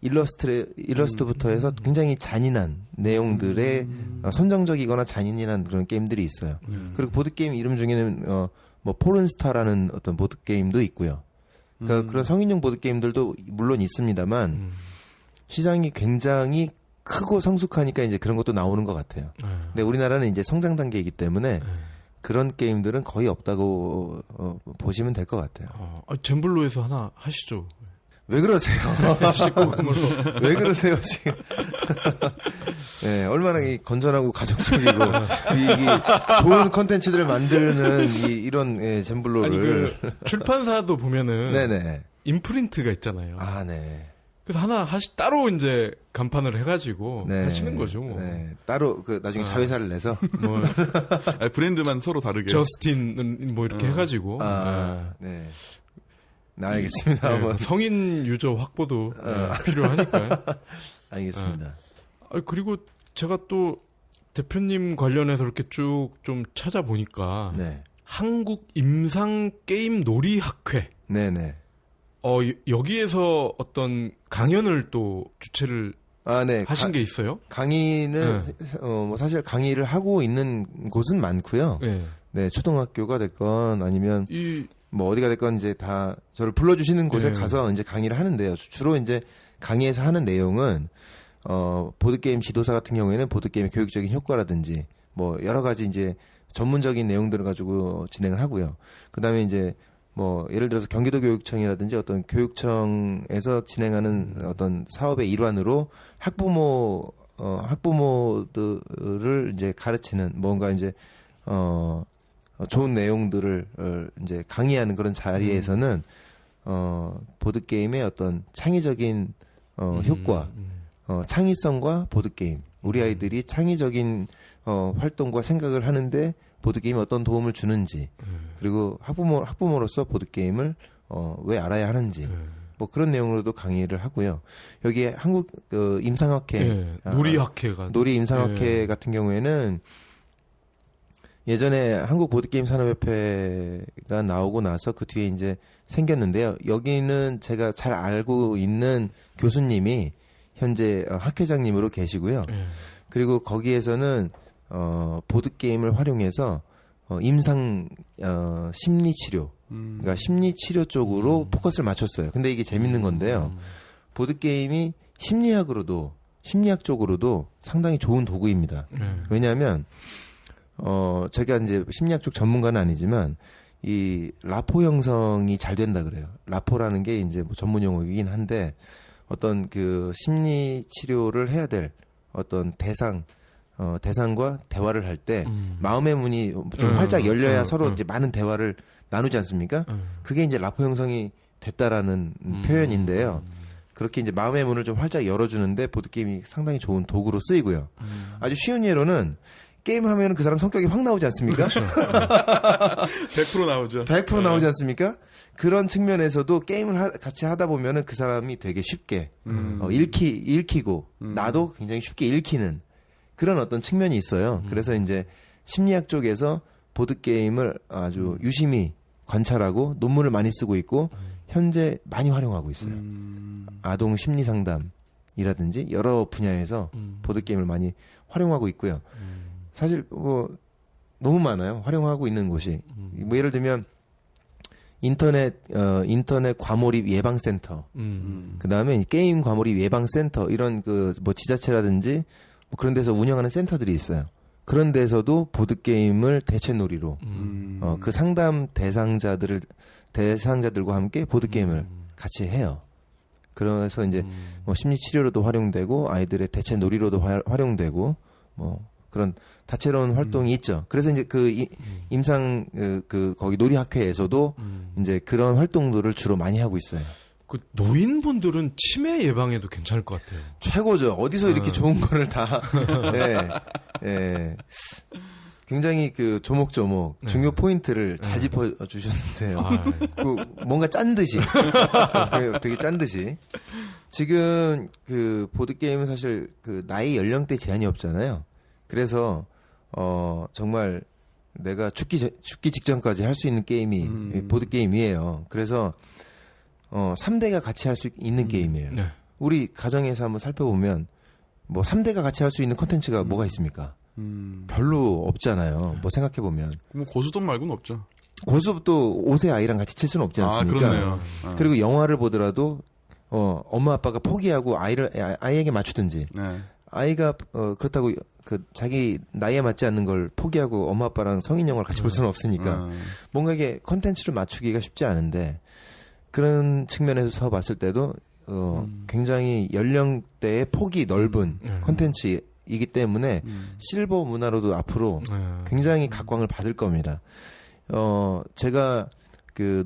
일러스트부터 해서 굉장히 잔인한 내용들의 선정적이거나 잔인한 그런 게임들이 있어요. 그리고 보드 게임 이름 중에는 뭐 포른스타라는 어떤 보드 게임도 있고요. 그러니까 그런 성인용 보드 게임들도 물론 있습니다만 시장이 굉장히 크고 성숙하니까 이제 그런 것도 나오는 것 같아요. 근데 우리나라는 이제 성장 단계이기 때문에 그런 게임들은 거의 없다고 보시면 될 것 같아요. 젠블로에서 하나 하시죠. 왜 그러세요? 19금으로. 왜 그러세요, 지금? 네, 얼마나 이 건전하고 가정적이고, 이 좋은 컨텐츠들을 만드는 이런 젠블로를. 아니, 출판사도 보면은. 네네. 임프린트가 있잖아요. 네. 그래서 하나 따로 이제 간판을 해가지고 네. 하시는 거죠. 뭐. 네. 따로 나중에 자회사를 내서. 뭐 브랜드만 서로 다르게. 저스틴 뭐 이렇게 해가지고. 네. 알겠습니다. 네, 성인 유저 확보도 필요하니까요. 알겠습니다. 그리고 제가 또 대표님 관련해서 이렇게 쭉 좀 찾아보니까 네. 한국 임상 게임 놀이학회. 네네. 여기에서 어떤 강연을 또 주최를 네. 하신 게 있어요? 강의는 뭐 사실 강의를 하고 있는 곳은 많고요. 네. 네, 초등학교가 됐건 아니면 뭐 어디가 됐건 이제 다 저를 불러주시는 곳에 가서 이제 강의를 하는데요. 주로 이제 강의에서 하는 내용은 보드게임 지도사 같은 경우에는 보드게임의 교육적인 효과라든지 뭐 여러 가지 이제 전문적인 내용들을 가지고 진행을 하고요. 그 다음에 이제 뭐 예를 들어서 경기도 교육청이라든지 어떤 교육청에서 진행하는 어떤 사업의 일환으로 학부모들을 이제 가르치는 뭔가 이제 좋은 내용들을 이제 강의하는 그런 자리에서는 보드 게임의 어떤 창의적인 효과, 창의성과 보드 게임, 우리 아이들이 창의적인 활동과 생각을 하는데 보드 게임이 어떤 도움을 주는지, 그리고 학부모로서 보드 게임을 왜 알아야 하는지. 뭐 그런 내용으로도 강의를 하고요. 여기에 한국 임상학회, 놀이학회가 놀이 임상학회 같은 경우에는 예전에 한국 보드게임 산업협회가 나오고 나서 그 뒤에 이제 생겼는데요. 여기는 제가 잘 알고 있는 교수님이 현재 학회장님으로 계시고요. 그리고 거기에서는 보드게임을 활용해서 임상 심리치료, 그러니까 심리치료 쪽으로 포커스를 맞췄어요. 근데 이게 재밌는 건데요. 보드게임이 심리학 쪽으로도 상당히 좋은 도구입니다. 왜냐하면 제가 이제 심리학 쪽 전문가는 아니지만 이 라포 형성이 잘 된다 그래요. 라포라는 게 이제 뭐 전문 용어이긴 한데 어떤 그 심리 치료를 해야 될 어떤 대상과 대화를 할 때 마음의 문이 좀 활짝 열려야 서로 이제 많은 대화를 나누지 않습니까? 그게 이제 라포 형성이 됐다라는 표현인데요. 그렇게 이제 마음의 문을 좀 활짝 열어주는데 보드게임이 상당히 좋은 도구로 쓰이고요. 아주 쉬운 예로는 게임하면 그 사람 성격이 확 나오지 않습니까? 그렇죠. 100% 나오죠. 100% 나오지 않습니까? 그런 측면에서도 게임을 같이 하다 보면은 그 사람이 되게 쉽게 읽히고 나도 굉장히 쉽게 읽히는 그런 어떤 측면이 있어요. 그래서 이제 심리학 쪽에서 보드 게임을 아주 유심히 관찰하고 논문을 많이 쓰고 있고 현재 많이 활용하고 있어요. 아동 심리 상담이라든지 여러 분야에서 보드 게임을 많이 활용하고 있고요. 사실 뭐 너무 많아요. 활용하고 있는 곳이. 뭐 예를 들면 인터넷 과몰입 예방센터, 그 다음에 게임 과몰입 예방센터 이런 그 뭐 지자체라든지 뭐 그런 데서 운영하는 센터들이 있어요. 그런 데서도 보드게임을 대체놀이로, 그 상담 대상자들과 함께 보드게임을 같이 해요. 그래서 이제 뭐 심리치료로도 활용되고, 아이들의 대체놀이로도 활용되고, 뭐, 그런 다채로운 활동이 있죠. 그래서 이제 임상, 거기 놀이학회에서도 이제 그런 활동들을 주로 많이 하고 있어요. 그 노인분들은 치매 예방에도 괜찮을 것 같아요. 최고죠. 어디서 이렇게 좋은 거를 다, 예, 예. 굉장히 그 조목조목 중요 포인트를 잘 짚어주셨는데요. 뭔가 짠 듯이. 되게 짠 듯이. 지금 그 보드게임은 사실 그 나이 연령대 제한이 없잖아요. 그래서, 정말 내가 죽기 직전까지 할 수 있는 게임이 보드게임이에요. 그래서, 3대가 같이 할 수 있는 게임이에요. 네. 우리 가정에서 한번 살펴보면, 뭐 3대가 같이 할 수 있는 콘텐츠가 뭐가 있습니까? 별로 없잖아요. 뭐 생각해보면. 뭐 고수돈 말고는 없죠. 고수도 5세 아이랑 같이 칠 수는 없지 않습니까? 그렇네요. 그리고 영화를 보더라도, 엄마 아빠가 포기하고 아이에게 맞추든지, 네. 아이가, 그렇다고 자기 나이에 맞지 않는 걸 포기하고 엄마 아빠랑 성인 영화를 같이 볼 수는 없으니까, 뭔가 이게 콘텐츠를 맞추기가 쉽지 않은데, 그런 측면에서 봤을 때도, 굉장히 연령대의 폭이 넓은 콘텐츠이기 때문에 실버 문화로도 앞으로 굉장히 각광을 받을 겁니다. 제가 그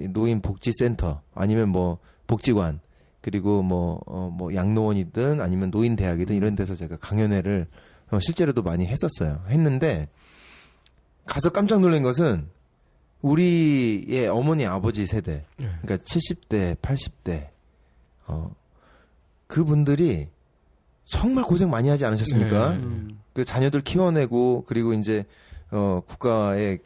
노인복지센터 아니면 뭐 복지관 그리고 뭐 양로원이든 아니면 노인대학이든 이런 데서 제가 강연회를 실제로도 많이 했는데 가서 깜짝 놀란 것은 우리의 어머니 아버지 세대, 그러니까 70대, 80대, 그분들이 정말 고생 많이 하지 않으셨습니까? 그 자녀들 키워내고, 그리고 이제, 국가의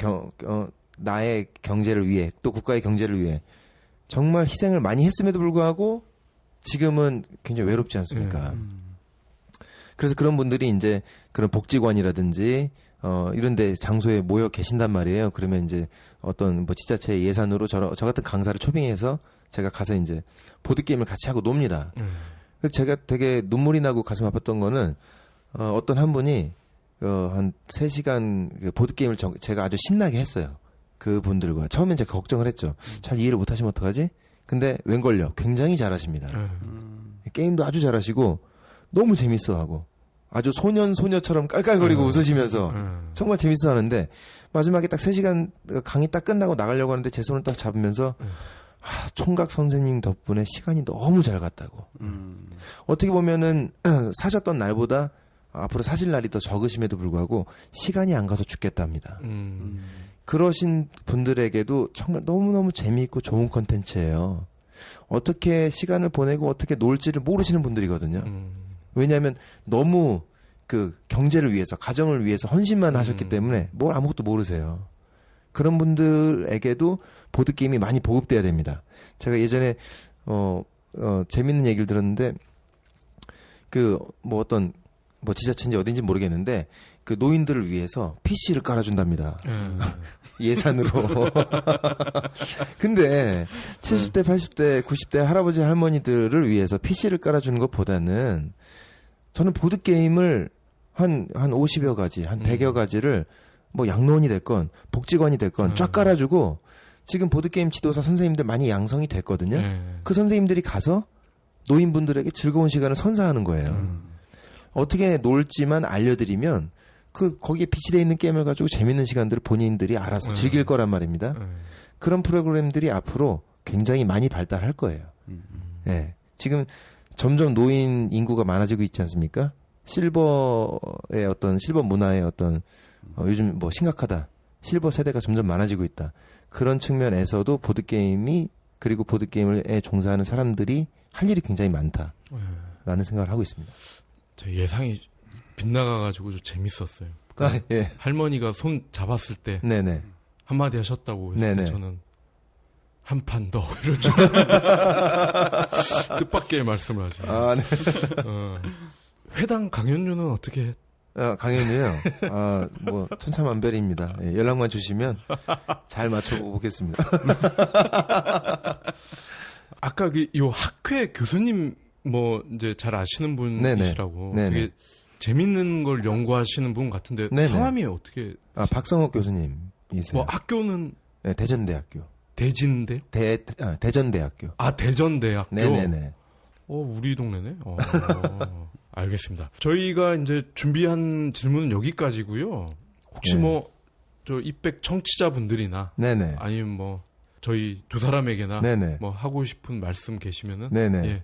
나의 경제를 위해, 또 국가의 경제를 위해, 정말 희생을 많이 했음에도 불구하고, 지금은 굉장히 외롭지 않습니까? 그래서 그런 분들이 이제 그런 복지관이라든지, 이런 데 장소에 모여 계신단 말이에요. 그러면 이제 어떤 뭐 지자체 예산으로 저 같은 강사를 초빙해서 제가 가서 이제 보드게임을 같이 하고 놉니다. 그래서 제가 되게 눈물이 나고 가슴 아팠던 거는, 어떤 한 분이, 한 3시간 그 보드게임을 제가 아주 신나게 했어요. 그 분들과. 처음엔 제가 걱정을 했죠. 잘 이해를 못 하시면 어떡하지? 근데 웬걸요. 굉장히 잘하십니다. 게임도 아주 잘하시고, 너무 재밌어 하고. 아주 소녀처럼 깔깔거리고 웃으시면서 정말 재밌어 하는데 마지막에 딱 3시간 강의 딱 끝나고 나가려고 하는데 제 손을 딱 잡으면서 총각 선생님 덕분에 시간이 너무 잘 갔다고. 어떻게 보면은 사셨던 날보다 앞으로 사실 날이 더 적으심에도 불구하고 시간이 안 가서 죽겠답니다. 그러신 분들에게도 정말 너무너무 재미있고 좋은 콘텐츠예요. 어떻게 시간을 보내고 어떻게 놀지를 모르시는 분들이거든요. 왜냐하면 너무 그 경제를 위해서, 가정을 위해서 헌신만 하셨기 때문에 뭘 아무것도 모르세요. 그런 분들에게도 보드게임이 많이 보급돼야 됩니다. 제가 예전에, 재밌는 얘기를 들었는데, 어떤, 지자체인지 어딘지 모르겠는데, 그 노인들을 위해서 PC를 깔아준답니다. 예산으로. 근데 70대, 80대, 90대 할아버지 할머니들을 위해서 PC를 깔아주는 것보다는 저는 보드게임을 한 50여 가지, 한 100여 가지를 뭐 양로원이 됐건 복지관이 됐건 쫙 깔아주고 지금 보드게임 지도사 선생님들 많이 양성이 됐거든요. 그 선생님들이 가서 노인분들에게 즐거운 시간을 선사하는 거예요. 어떻게 놀지만 알려드리면 거기에 비치되어 있는 게임을 가지고 재밌는 시간들을 본인들이 알아서 즐길 거란 말입니다. 그런 프로그램들이 앞으로 굉장히 많이 발달할 거예요. 네. 지금 점점 노인 인구가 많아지고 있지 않습니까? 실버 문화의 어떤, 요즘 심각하다. 실버 세대가 점점 많아지고 있다. 그런 측면에서도 그리고 보드게임에 종사하는 사람들이 할 일이 굉장히 많다라는 생각을 하고 있습니다. 제 예상이 빗나가가지고 좀 재밌었어요. 예. 할머니가 손 잡았을 때 네네. 한마디 하셨다고 했을 네네. 때 저는 한 판 더 이럴 줄 뜻밖의 말씀을 하시네요. 네. 회당 강연료는 어떻게? 강연료요? 천차만별입니다. 예, 연락만 주시면 잘 맞춰보겠습니다. 아까 요 학회 교수님 이제 잘 아시는 분이시라고. 네네. 그게 재밌는 걸 연구하시는 분 같은데 네네. 성함이 어떻게? 박성욱 교수님이세요. 뭐 학교는 네, 대전대학교. 대진대? 대전대학교. 아, 대전대학교. 네네네. 우리 동네네. 알겠습니다. 저희가 이제 준비한 질문은 여기까지고요. 혹시 네. 뭐 저 입백 청취자분들이나 네네. 아니면 뭐 저희 두 사람에게나 네네. 뭐 하고 싶은 말씀 계시면은 네네. 예.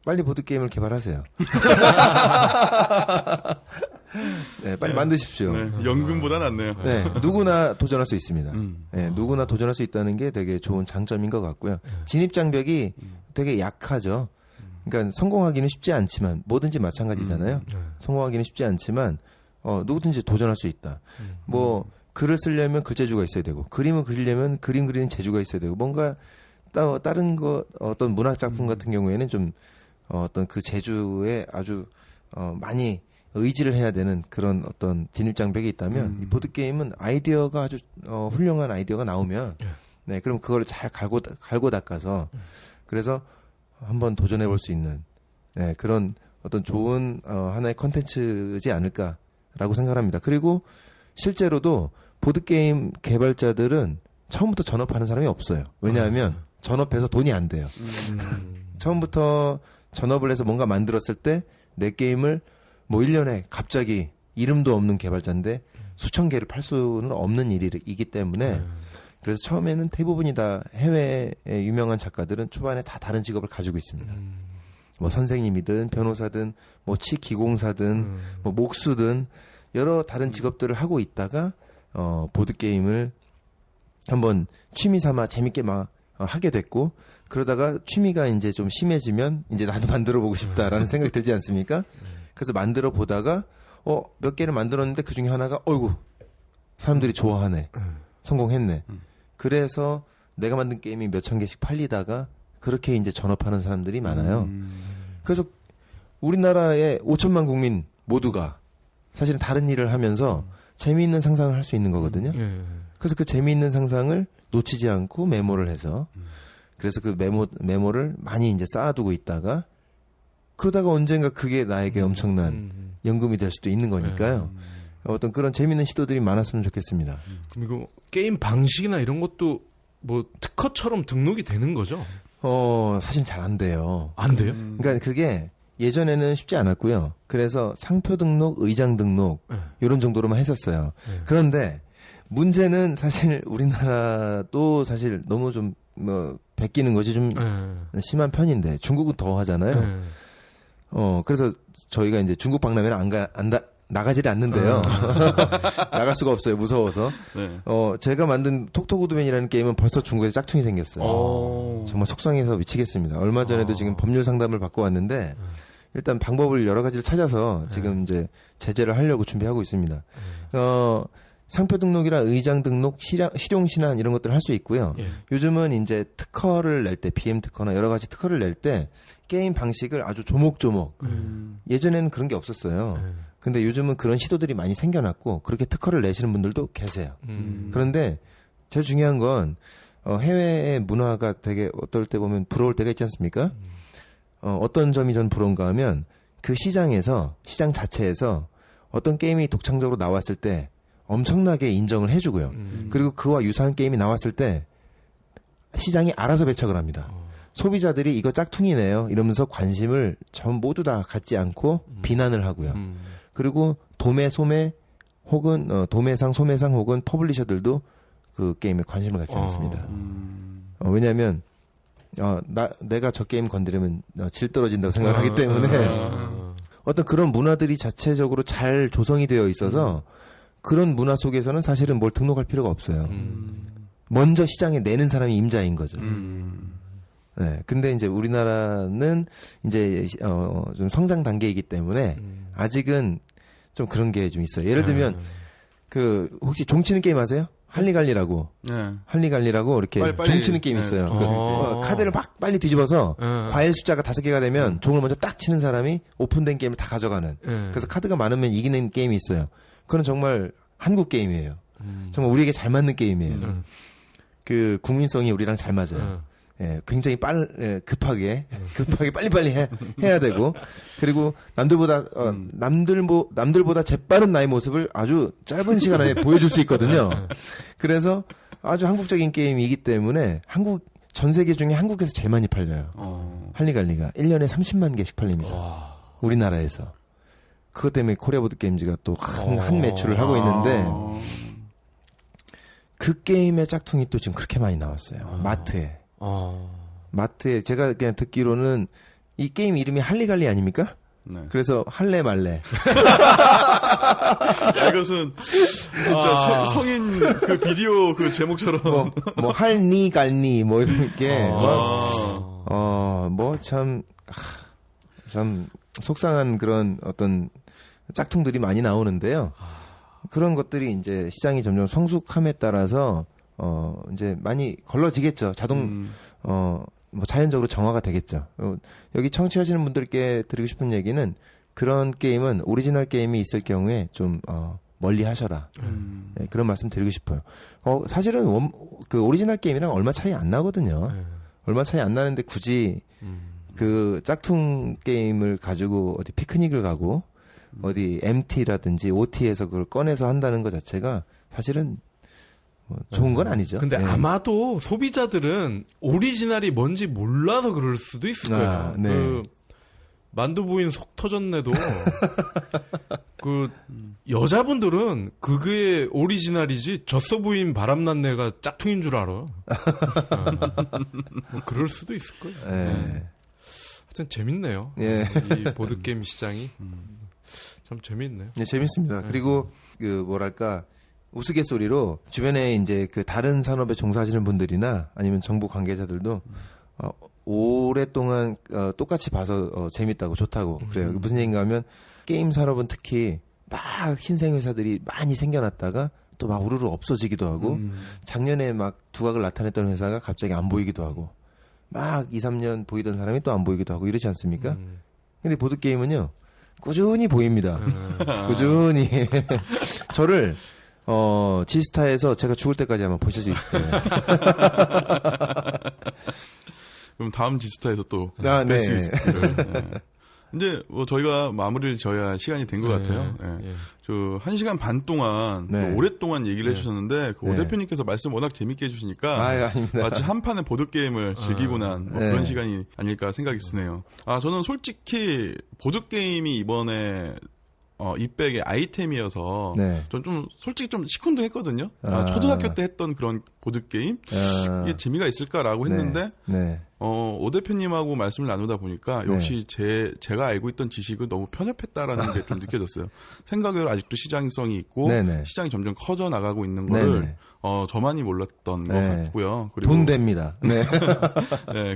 빨리 보드게임을 개발하세요. 네, 빨리 만드십시오. 네, 연금보다 낫네요. 네, 누구나 도전할 수 있습니다. 네, 누구나 도전할 수 있다는 게 되게 좋은 장점인 것 같고요. 진입장벽이 되게 약하죠. 그러니까 성공하기는 쉽지 않지만 뭐든지 마찬가지잖아요. 성공하기는 쉽지 않지만 누구든지 도전할 수 있다. 뭐 글을 쓰려면 글재주가 있어야 되고 그림을 그리려면 그림 그리는 재주가 있어야 되고 뭔가 다른 거 어떤 문학 작품 같은 경우에는 좀 어떤 그 재주에 아주 많이 의지를 해야 되는 그런 어떤 진입장벽이 있다면 이 보드 게임은 아이디어가 아주 훌륭한 아이디어가 나오면 네 그럼 그걸 잘 갈고 닦아서 그래서 한번 도전해 볼 수 있는 네 그런 어떤 좋은 하나의 컨텐츠지 않을까라고 생각합니다. 그리고 실제로도 보드 게임 개발자들은 처음부터 전업하는 사람이 없어요. 왜냐하면 전업해서 돈이 안 돼요. 처음부터 전업을 해서 뭔가 만들었을 때 내 게임을 뭐 1년에 갑자기 이름도 없는 개발자인데 수천 개를 팔 수는 없는 일이기 때문에 그래서 처음에는 대부분이 다 해외의 유명한 작가들은 초반에 다 다른 직업을 가지고 있습니다. 뭐 선생님이든 변호사든 뭐 치기공사든 뭐 목수든 여러 다른 직업들을 하고 있다가 보드게임을 한번 취미 삼아 재밌게 막 하게 됐고 그러다가 취미가 이제 좀 심해지면 이제 나도 만들어 보고 싶다라는 생각이 들지 않습니까? 그래서 만들어 보다가 몇 개를 만들었는데 그 중에 하나가 어이구 사람들이 좋아하네. 성공했네. 그래서 내가 만든 게임이 몇천 개씩 팔리다가 그렇게 이제 전업하는 사람들이 많아요. 그래서 우리나라의 5천만 국민 모두가 사실은 다른 일을 하면서 재미있는 상상을 할 수 있는 거거든요. 그래서 그 재미있는 상상을 놓치지 않고 메모를 해서 그래서 그 메모를 많이 이제 쌓아두고 있다가 그러다가 언젠가 그게 나에게 엄청난 연금이 될 수도 있는 거니까요. 어떤 그런 재미있는 시도들이 많았으면 좋겠습니다. 그리고 게임 방식이나 이런 것도 뭐 특허처럼 등록이 되는 거죠? 사실 잘 안 돼요. 안 돼요? 그러니까 그게 예전에는 쉽지 않았고요. 그래서 상표 등록, 의장 등록 이런 정도로만 했었어요. 그런데 문제는 사실 우리나라도 사실 너무 좀 베끼는 것이 좀 심한 편인데 중국은 더 하잖아요. 그래서 저희가 이제 중국 박람회는 나가지를 않는데요. 나갈 수가 없어요. 무서워서. 네. 제가 만든 톡톡우드맨이라는 게임은 벌써 중국에 짝퉁이 생겼어요. 정말 속상해서 미치겠습니다. 얼마 전에도 지금 법률 상담을 받고 왔는데 일단 방법을 여러 가지를 찾아서 지금 이제 제재를 하려고 준비하고 있습니다. 상표 등록이나 의장 등록, 실용 신안 이런 것들을 할 수 있고요. 요즘은 이제 특허를 낼 때, BM 특허나 여러 가지 특허를 낼 때 게임 방식을 아주 조목조목. 예전에는 그런 게 없었어요. 근데 요즘은 그런 시도들이 많이 생겨났고 그렇게 특허를 내시는 분들도 계세요. 그런데 제일 중요한 건 해외의 문화가 되게 어떨 때 보면 부러울 때가 있지 않습니까? 어떤 점이 전 부러운가 하면 그 시장 자체에서 어떤 게임이 독창적으로 나왔을 때 엄청나게 인정을 해주고요. 그리고 그와 유사한 게임이 나왔을 때 시장이 알아서 배척을 합니다. 소비자들이 이거 짝퉁이네요 이러면서 관심을 전 모두 다 갖지 않고 비난을 하고요. 그리고 도매, 소매 혹은 도매상, 소매상 혹은 퍼블리셔들도 그 게임에 관심을 갖지 않습니다. 왜냐하면 내가 저 게임 건드리면 질 떨어진다고 생각을 하기 때문에 어떤 그런 문화들이 자체적으로 잘 조성이 되어 있어서 그런 문화 속에서는 사실은 뭘 등록할 필요가 없어요. 먼저 시장에 내는 사람이 임자인 거죠. 네, 근데 이제 우리나라는 이제 좀 성장 단계이기 때문에 아직은 좀 그런 게 좀 있어요. 예를 들면 그 혹시 종치는 게임 아세요? 할리갈리라고. 할리갈리라고 이렇게 종치는 게임 있어요. 그 카드를 막 빨리 뒤집어서 과일 숫자가 5개가 되면 종을 먼저 딱 치는 사람이 오픈된 게임을 다 가져가는. 그래서 카드가 많으면 이기는 게임이 있어요. 그건 정말 한국 게임이에요. 정말 우리에게 잘 맞는 게임이에요. 그 국민성이 우리랑 잘 맞아요. 굉장히 급하게 빨리빨리 해야 되고, 그리고 남들보다 재빠른 나의 모습을 아주 짧은 시간 안에 보여줄 수 있거든요. 그래서 아주 한국적인 게임이기 때문에 전 세계 중에 한국에서 제일 많이 팔려요. 할리갈리가 1년에 30만 개씩 팔립니다. 우리나라에서. 그것 때문에 코리아 보드 게임즈가 또 한 매출을 하고 있는데, 그 게임의 짝퉁이 또 지금 그렇게 많이 나왔어요. 마트에 제가 그냥 듣기로는 이 게임 이름이 할리갈리 아닙니까? 네. 그래서 할래 말래. 이것은 진짜 성인 그 비디오 그 제목처럼 뭐 할니 갈니 뭐 이렇게 참 속상한 그런 어떤 짝퉁들이 많이 나오는데요. 그런 것들이 이제 시장이 점점 성숙함에 따라서 이제 많이 걸러지겠죠. 뭐 자연적으로 정화가 되겠죠. 여기 청취하시는 분들께 드리고 싶은 얘기는, 그런 게임은 오리지널 게임이 있을 경우에 좀 멀리 하셔라. 네, 그런 말씀 드리고 싶어요. 사실은 그 오리지널 게임이랑 얼마 차이 안 나거든요. 얼마 차이 안 나는데 굳이 그 짝퉁 게임을 가지고 어디 피크닉을 가고 어디 MT라든지 OT에서 그걸 꺼내서 한다는 것 자체가 사실은 뭐 좋은 건 아니죠. 근데 아마도 소비자들은 오리지널이 뭔지 몰라서 그럴 수도 있을 거예요. 네. 그 만두 부인 속 터졌네도 그 여자분들은 그게 오리지널이지 젖소 부인 바람난내가 짝퉁인 줄 알아. 뭐 그럴 수도 있을 거예요. 하여튼 재밌네요. 이 보드 게임 시장이 참 재밌네요. 네, 재밌습니다. 그리고 그 뭐랄까, 우스갯소리로 주변에 이제 그 다른 산업에 종사하시는 분들이나 아니면 정부 관계자들도 오랫동안 똑같이 봐서 재밌다고 좋다고 그래요. 무슨 얘기인가 하면, 게임 산업은 특히 막 신생 회사들이 많이 생겨났다가 또 막 우르르 없어지기도 하고, 작년에 막 두각을 나타냈던 회사가 갑자기 안 보이기도 하고, 막 2, 3년 보이던 사람이 또 안 보이기도 하고 이러지 않습니까? 근데 보드게임은요, 꾸준히 보입니다. 꾸준히. 저를 지스타에서 제가 죽을 때까지 아마 보실 수 있을 거예요. 그럼 다음 지스타에서 또 뵐 수 있을 거예요. 이제 뭐 저희가 마무리를 지어야 할 시간이 된 것 같아요. 저 1시간 반 동안 오랫동안 얘기를 해주셨는데, 그 오 대표님께서 말씀 워낙 재밌게 해주시니까 마치 한 판의 보드 게임을 즐기고 난 그런 시간이 아닐까 생각이 드네요. 저는 솔직히 보드 게임이 이번에 이백의 아이템이어서 전 좀 솔직히 좀 시큰둥했거든요. 초등학교 때 했던 그런 보드 게임 이게 재미가 있을까라고 했는데 오 대표님하고 말씀을 나누다 보니까 역시 제가 알고 있던 지식은 너무 편협했다라는 게 좀 느껴졌어요. 생각외로 아직도 시장성이 있고 시장이 점점 커져 나가고 있는 거를 저만이 몰랐던 것 같고요. 그리고 돈 됩니다. 네,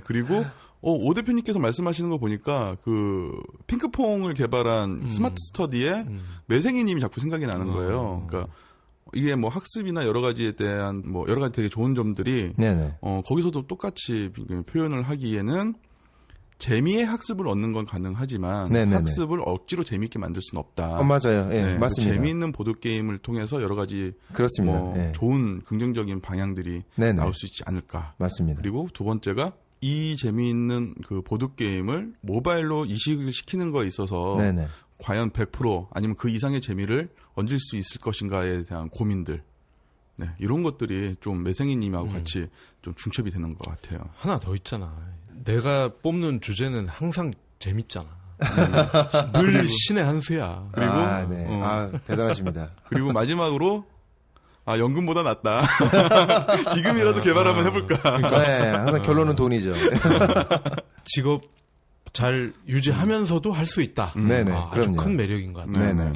그리고 오 대표님께서 말씀하시는 거 보니까 그 핑크퐁을 개발한 스마트 스터디의 매생이님이 자꾸 생각이 나는 거예요. 그러니까 이게 뭐 학습이나 여러 가지에 대한 뭐 여러 가지 되게 좋은 점들이 거기서도 똑같이 표현을 하기에는 재미의 학습을 얻는 건 가능하지만 학습을 억지로 재미있게 만들 수는 없다. 맞아요. 맞습니다. 그 재미있는 보드 게임을 통해서 여러 가지 그렇습니다. 좋은 긍정적인 방향들이 나올 수 있지 않을까. 맞습니다. 그리고 두 번째가 이 재미있는 그 보드 게임을 모바일로 이식을 시키는 거에 있어서 과연 100% 아니면 그 이상의 재미를 얹을 수 있을 것인가에 대한 고민들, 이런 것들이 좀 매생이님하고 같이 좀 중첩이 되는 것 같아요. 하나 더 있잖아. 내가 뽑는 주제는 항상 재밌잖아. 늘 신의 한 수야. 그리고 대단하십니다. 그리고 마지막으로 연금보다 낫다. 지금이라도 개발 한번 해볼까. 항상 결론은 돈이죠. 직업 잘 유지하면서도 할 수 있다. 아주 큰 매력인 것 같아요.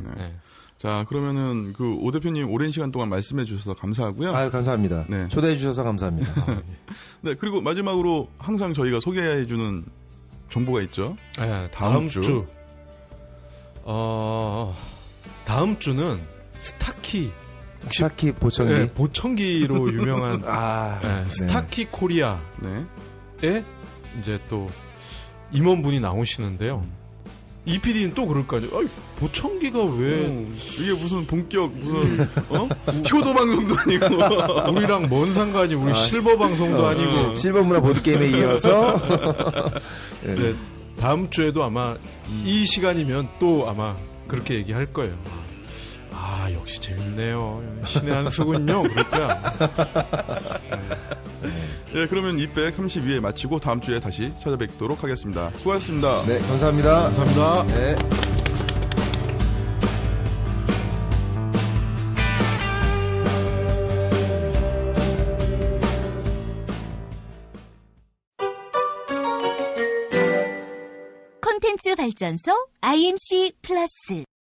자, 그러면은 그 오 대표님 오랜 시간 동안 말씀해 주셔서 감사하고요. 감사합니다. 초대해 주셔서 감사합니다. 네, 그리고 마지막으로 항상 저희가 소개해 주는 정보가 있죠. 다음 주. 다음 주는 스타키 보청기. 보청기로 유명한 스타키 코리아에 이제 또 임원분이 나오시는데요. 이 PD는 또 그럴 거 아니에요. 아이, 보청기가 왜 이게 무슨 본격 무슨 효도 방송도 아니고 우리랑 뭔 상관이 우리 실버 방송도 아니고 실버 문화 보드 게임에 이어서 네, 다음 주에도 아마 이 시간이면 또 아마 그렇게 얘기할 거예요. 아 역시 재밌네요. 신의 한 수군요. 그럴 거야. 네, 그러면 232회 마치고 다음 주에 다시 찾아뵙도록 하겠습니다. 수고하셨습니다. 네, 감사합니다. 감사합니다. 네. 콘텐츠 발전소 IMC 플러스